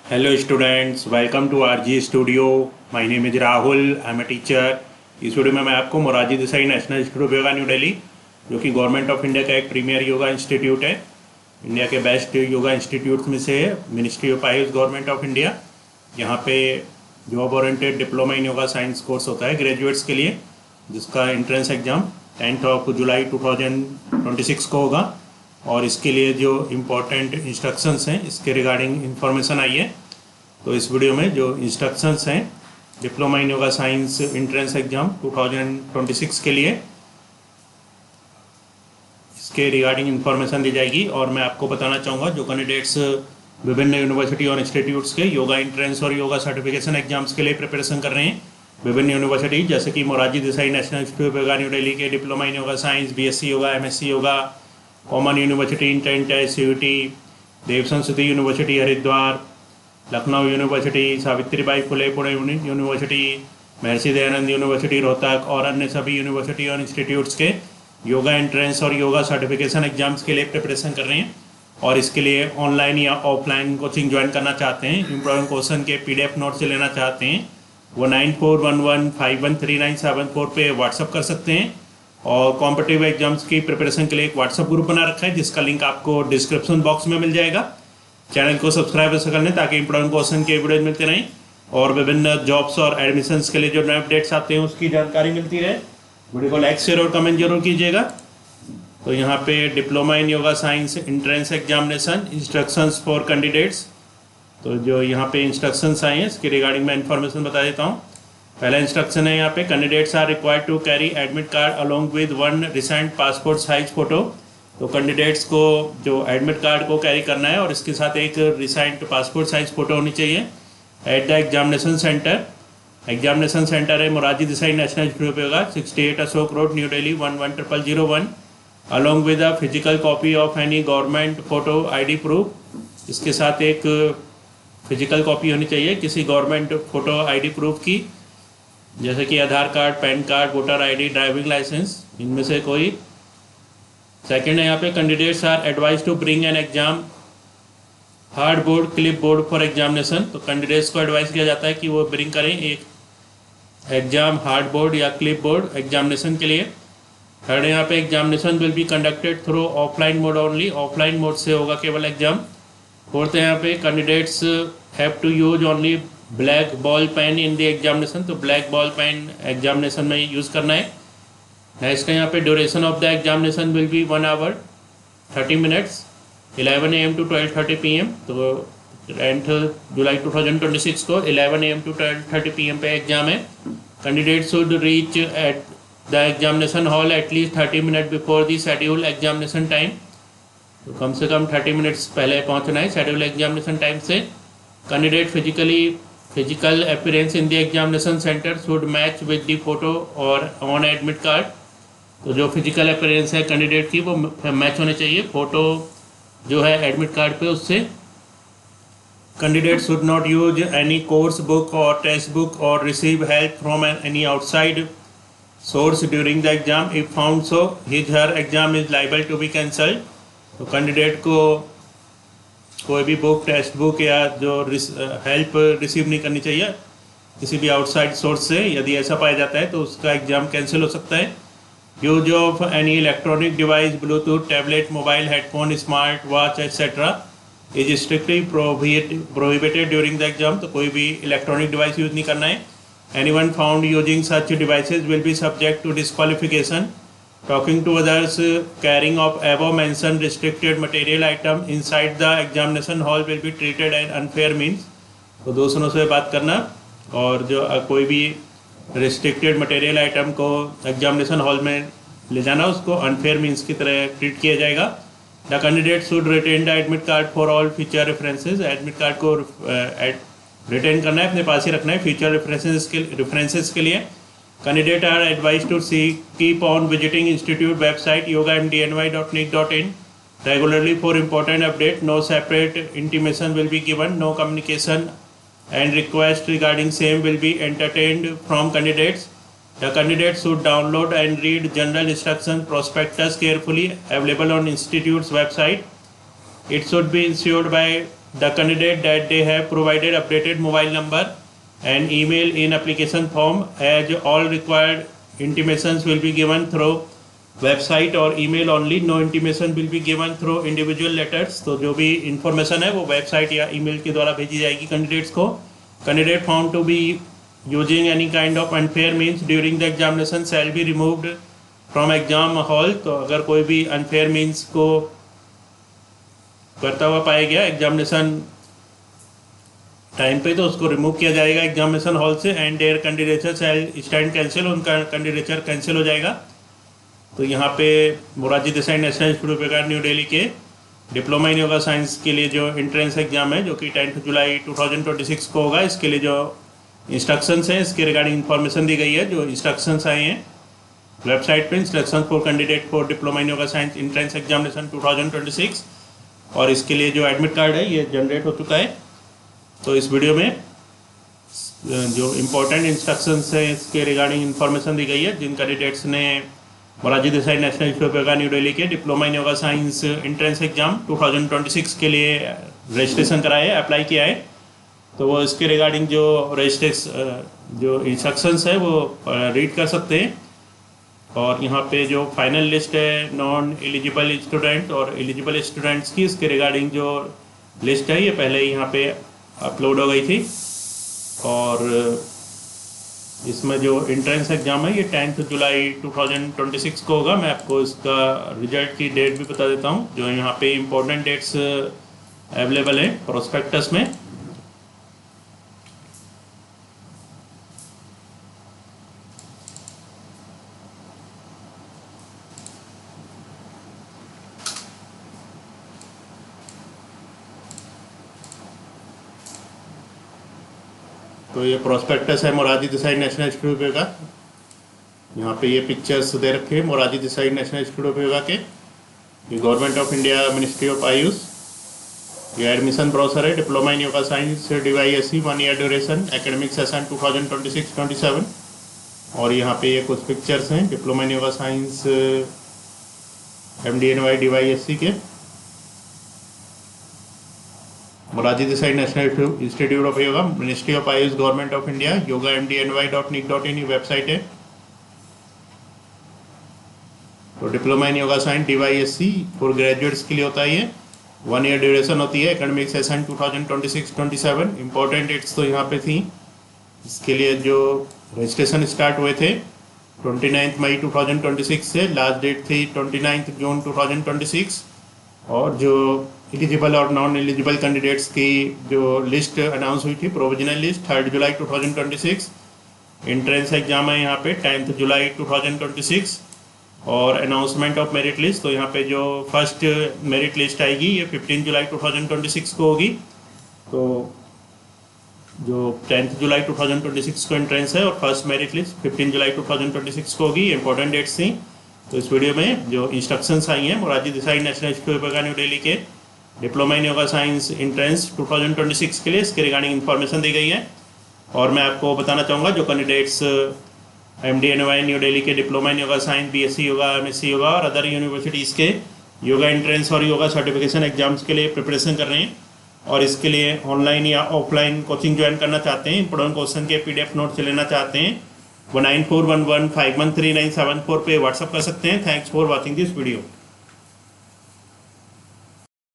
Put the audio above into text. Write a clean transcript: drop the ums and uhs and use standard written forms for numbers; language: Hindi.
Hello students, welcome to RG Studio. My name is Rahul. I am a teacher. इस वीडियो में मैं आपको Morarji Desai National Institute of Yoga New Delhi, जो कि गवर्नमेंट ऑफ इंडिया का एक प्रीमियर योगा इंस्टीट्यूट है, इंडिया के बेस्ट योगा इंस्टीट्यूट्स में से है, ministry of Ayush government of India. यहाँ पे job oriented diploma in yoga science course होता है ग्रेजुएट्स के लिए, जिसका एंट्रेंस एग्ज़ाम 10 जुलाई 2026 को होगा। और इसके लिए जो इम्पोर्टेंट इंस्ट्रक्शंस हैं इसके रिगार्डिंग इन्फॉर्मेशन आई है। तो इस वीडियो में जो इंस्ट्रक्शंस हैं diploma in yoga science entrance exam 2026 के लिए, इसके रिगार्डिंग इन्फॉर्मेशन दी जाएगी। और मैं आपको बताना चाहूँगा जो कैंडिडेट्स विभिन्न यूनिवर्सिटी और इंस्टीट्यूट्स के योगा एंट्रेंस और योगा सर्टिफिकेशन एग्जाम्स के लिए प्रिपरेशन कर रहे हैं, विभिन्न यूनिवर्सिटी जैसे कि Morarji Desai National Institute of Yoga New Delhi के diploma in yoga science, BSc yoga, MSc yoga, common university intent है CUT, Dev Sanskriti university Haridwar, Lucknow university, Savitribai Phule Pune university, Maharshi Dayanand university Rohtak और अन्य सभी यूनिवर्सिटी और इंस्टीट्यूट्स के योगा एंट्रेंस और योगा सर्टिफिकेशन एग्जाम्स के लिए प्रिपरेशन कर रहे हैं। और इसके लिए ऑनलाइन या ऑफलाइन कोचिंग ज्वाइन करना चाहते हैं, इम्पोर्टेंट क्वेश्चन के PDF नोट से लेना चाहते हैं, वो 9411513974 पे व्हाट्सअप कर सकते हैं। और कॉम्पिटिटिव एग्जाम्स की प्रिपरेशन के लिए एक व्हाट्सअप ग्रुप बना रखा है, जिसका लिंक आपको डिस्क्रिप्शन बॉक्स में मिल जाएगा। चैनल को सब्सक्राइब कर लें ताकि इंपॉर्टेंट क्वेश्चन के वीडियो मिलते रहें और विभिन्न जॉब्स और एडमिशन्स के लिए जो नए अपडेट्स आते हैं उसकी जानकारी मिलती रहे। वीडियो को लाइक, शेयर और कमेंट जरूर कीजिएगा। तो यहाँ पे diploma in yoga science entrance examination instructions for candidates, तो जो यहाँ पे इंस्ट्रक्शंस आए हैं इसके रिगार्डिंग मैं इन्फॉर्मेशन बता देता हूँ। पहला इंस्ट्रक्शन है यहाँ पे, candidates are required to carry admit card along with 1 recent passport size photo. तो कैंडिडेट्स को जो एडमिट कार्ड को कैरी करना है और इसके साथ एक रिसेंट पासपोर्ट साइज फोटो होनी चाहिए at the examination centre. Examination centre है Morarji Desai National Institute of Yoga, 68 Ashok road, New Delhi 110001, along with a physical copy of any government photo ID proof. इसके साथ एक फिजिकल कॉपी होनी चाहिए किसी गवर्नमेंट फोटो ID प्रूफ की, जैसे कि Aadhaar card, PAN card, voter ID, driving licence, इनमें से कोई। सेकंड है यहाँ पे, candidates are advise to bring an exam hard board clip board for examination. तो कैंडिडेट्स को एडवाइस किया जाता है कि वो ब्रिंग करें एक एग्जाम हार्ड बोर्ड या क्लिप बोर्ड एग्जामिनेशन के लिए। थर्ड है यहाँ पे, examination will be conducted through offline mode only, offline mode से होगा केवल एग्जाम। फोर्थ है यहाँ पे, candidates have to use only black ball pen in the examination. तो ब्लैक बॉल पेन एग्जामिनेशन में यूज़ करना है। नेक्स्ट है यहाँ पे, duration of the examination will be 1 hour 30 minutes, 11 AM to 12:30 PM। तो 10 जुलाई 2026 को 11 AM to 12:30 PM पे एग्जाम है। Candidate should reach at the examination hall at least 30 minute before the schedule examination time. तो कम से कम 30 मिनट्स पहले पहुँचना है शेड्यूल एग्जामिनेशन टाइम से। Candidate physical appearance in the examination centre should match with the photo और ऑन एडमिट कार्ड। तो जो फिजिकल अपीयरेंस है कैंडिडेट की वो मैच होने चाहिए फोटो जो है एडमिट कार्ड पे उससे। Candidate should not use any course book और टेक्स्ट बुक और receive help from any outside source during the exam. If found so his her exam is liable to be cancelled. तो कैंडिडेट को कोई भी बुक, टेक्स्ट बुक या जो हेल्प रिसीव नहीं करनी चाहिए किसी भी आउटसाइड सोर्स से। यदि ऐसा पाया जाता है तो उसका एग्ज़ाम कैंसिल हो सकता है। Use of any electronic device, bluetooth, tablet, mobile, headphone, smart watch etcetera is strictly prohibited during the exam. तो कोई भी इलेक्ट्रॉनिक डिवाइस यूज़ नहीं करना है। Anyone found using such devices will be subject to disqualification. Talking to others, carrying of above mentioned restricted material item inside the examination hall will be treated as unfair means। तो दूसरों से बात करना और जो कोई भी रिस्ट्रिक्टेड मटेरियल आइटम को एग्जामिनेशन हॉल में ले जाना उसको अनफेयर मीन्स की तरह ट्रीट किया जाएगा। The candidate should retain the admit card for all future references. Admit card को रिटेन करना है, अपने पास ही रखना है फ्यूचर रेफरेंसेज के लिए। Candidates are advised to keep on visiting institute website yogamdny.nic.in regularly for important update. No separate intimation will be given. No communication and request regarding same will be entertained from candidates. The candidates should download and read general instruction prospectus carefully available on institute's website. It should be issued by the candidate that they have provided updated mobile number and email in application form, as all required intimations will be given through website और email only. No intimation will be given through individual letters. तो जो भी information है वो website या email के द्वारा भेजी जाएगी candidates को. Candidate found to be using any kind of unfair means during the examination shall be removed from exam hall. तो अगर कोई भी unfair means को करता हुआ पाया गया एग्जामिनेशन टाइम पे तो उसको रिमूव किया जाएगा एग्जामिनेशन हॉल से. And their candidature shall stand cancel, उनका कैंडिडेचर कैंसिल हो जाएगा. तो यहाँ पे Morarji Desai National Institute of Yoga New Delhi के डिप्लोमा इन योगा साइंस के लिए जो एंट्रेंस एग्जाम है जो कि 10 जुलाई 2026 को होगा, इसके लिए जो इंस्ट्रक्शंस हैं इसके रिगार्डिंग इन्फॉर्मेशन दी गई है. जो इंस्ट्रक्शंस आए हैं वेबसाइट पे, instruction for candidate for diploma in yoga science entrance examination 2026, और इसके लिए जो एडमिट कार्ड है ये जनरेट हो चुका है. तो इस वीडियो में जो इम्पोर्टेंट इंस्ट्रक्शंस हैं इसके रिगार्डिंग इन्फॉर्मेशन दी गई है. जिन कैंडिडेट्स ने Morarji Desai National Institute of Yoga New Delhi के diploma in yoga science entrance exam 2026 के लिए रजिस्ट्रेशन कराया है, अप्लाई किया है, तो वो इसके रिगार्डिंग जो जो इंस्ट्रक्शंस है वो रीड कर सकते हैं. और यहाँ पे जो फाइनल लिस्ट है नॉन एलिजिबल स्टूडेंट और एलिजिबल स्टूडेंट्स की, इसके रिगार्डिंग जो लिस्ट है ये पहले यहाँ पे अपलोड हो गई थी. और इसमें जो एंट्रेंस एग्ज़ाम है ये 10 जुलाई 2026 को होगा. मैं आपको इसका रिजल्ट की डेट भी बता देता हूँ. जो यहाँ पे इम्पोर्टेंट डेट्स अवेलेबल हैं प्रोस्पेक्टस में. तो ये प्रोस्पेक्टस है Morarji Desai National Institute of yoga. यहाँ पे ये पिक्चर्स दे रखे हैं Morarji Desai National Institute of yoga के. ये government of India ministry of Ayush. ये एडमिशन ब्रोशर है diploma in yoga science DYSC 1 year duration academic session 2026-27. और यहाँ पे ये कुछ पिक्चर्स हैं diploma in yoga science MDNY DYSC के. Morarji Desai National Institute of yoga ministry of Ayush government of India yogamdny.nic.in website है. तो diploma in yoga science DYSC for graduates के लिए होता है. ये 1 ईयर ड्यूरेशन होती है एकेडमिक सेशन 2026-27. इंपॉर्टेंट डेट्स तो यहाँ पे थी. इसके लिए जो रजिस्ट्रेशन स्टार्ट हुए थे 29 मई 2026 से, लास्ट डेट थी 29 जून 2026. और जो एलिजिबल और नॉन एलिजिबल कैंडिडेट्स की जो लिस्ट अनाउंस हुई थी प्रोविजनल लिस्ट 3 जुलाई 2026. एंट्रेंस एग्जाम है यहाँ पे 10 जुलाई 2026. और अनाउंसमेंट ऑफ मेरिट लिस्ट, तो यहाँ पे जो फर्स्ट मेरिट लिस्ट आएगी ये 15 जुलाई 2026 को होगी. तो जो 10 जुलाई 2026 को एंट्रेंस है और फर्स्ट मेरिट लिस्ट 15 जुलाई 2026 को होगी. इंपॉर्टेंट डेट्स थी. तो इस वीडियो में जो इंस्ट्रक्शंस आई हैं Morarji Desai National Institute of Yoga New Delhi के diploma in yoga science entrance 2026 के लिए इसके रिगार्डिंग इन्फॉर्मेशन दी गई है. और मैं आपको बताना चाहूँगा जो कैंडिडेट्स MDNY न्यू दिल्ली के diploma in yoga science BSc yoga MSc yoga और अदर यूनिवर्सिटीज़ के योगा एंट्रेंस और योगा सर्टिफिकेशन एग्जाम्स के लिए प्रिपरेशन कर रहे हैं और इसके लिए ऑनलाइन या ऑफलाइन कोचिंग ज्वाइन करना चाहते हैं, इंपोर्टेंट क्वेश्चन के PDF नोट्स लेना चाहते हैं, 9411513974 पे व्हाट्सअप कर सकते हैं. Thanks for watching this video.